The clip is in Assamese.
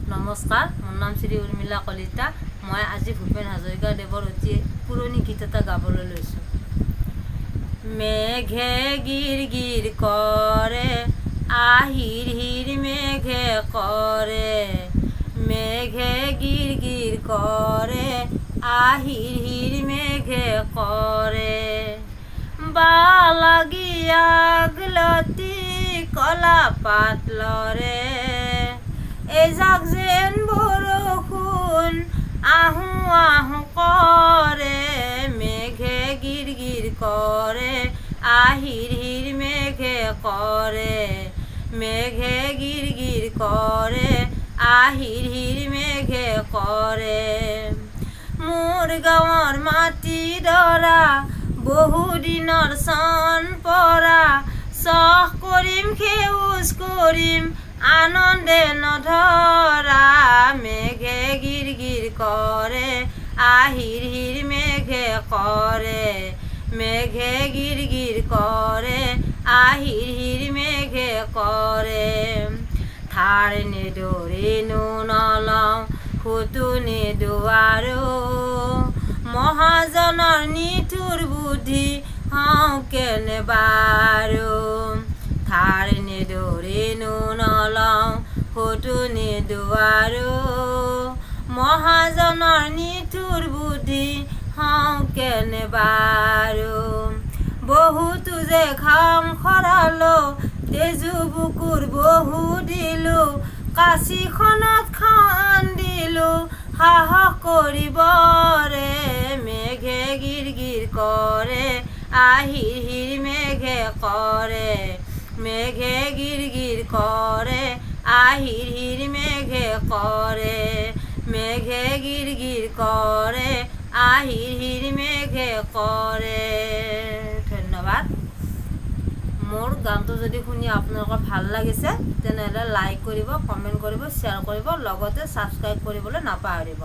নমস্কাৰ, মোৰ নাম শ্ৰী উৰ্মিলা কলিতা। মই আজি ভূপেন হাজৰিকা দেৱৰ অতি পুৰণি গীত এটা গাবলৈ লৈছোঁ। মেঘে গিৰ গিৰ কৰে, আহিৰ হিৰ মেঘে কৰে, মেঘে গিৰ গিৰ কৰে, আহিৰ হিৰ মেঘে কৰে, বালাগি আগলতি কলা পাত লৰে, এজাক যেন বৰষুণ আহো আহো কৰে, মেঘে গিৰ গিৰ কৰে, আহিৰ হিৰ মেঘে কৰে, মেঘে গিৰ গিৰ কৰে, আহিৰ হিৰ মেঘে কৰে, মোৰ গাঁৱৰ মাটি ডৰা বহুদিনৰ চন পৰা, চখ কৰিম সেউজ কৰিম আনন্দে নধৰা, মেঘে গিৰ গিৰ কৰে, আহিৰ হিৰ মেঘে কৰে, মেঘে গিৰ গিৰ কৰে, আহিৰ হিৰ মেঘে কৰে, ধাৰ নেদৰেনো নলওঁ ফুটুনি দুৱাৰো, মহাজনৰ নিঠুৰ বুদ্ধি হওঁ কেনে বাৰু, ধাৰ নেদৰেনো নলওঁ ফুটুনি দুৱাৰো, মহাজনৰ নিঠুৰ বুদ্ধি হওঁ কেনে বাৰু, বহুতো যে ঘাম খৰালো, তেজু বুকুৰ বহু দিলো, কাঁচিখনত খান দিলো, সাহস কৰিবৰে, মেঘে গিৰ গিৰ কৰে, আহিৰ হিৰ মেঘে কৰে, মেঘে গিৰ গিৰ কৰে, আহিৰ হিৰ মেঘে কৰে, মেঘে গিৰ গিৰ কৰে, আহিৰ হিৰ মেঘে কৰে। ধন্যবাদ। মোৰ গানটো যদি শুনি আপোনালোকৰ ভাল লাগিছে তেনেহ'লে লাইক কৰিব, কমেণ্ট কৰিব, শ্বেয়াৰ কৰিব, লগতে ছাবস্ক্ৰাইব কৰিবলৈ নাপাহৰিব।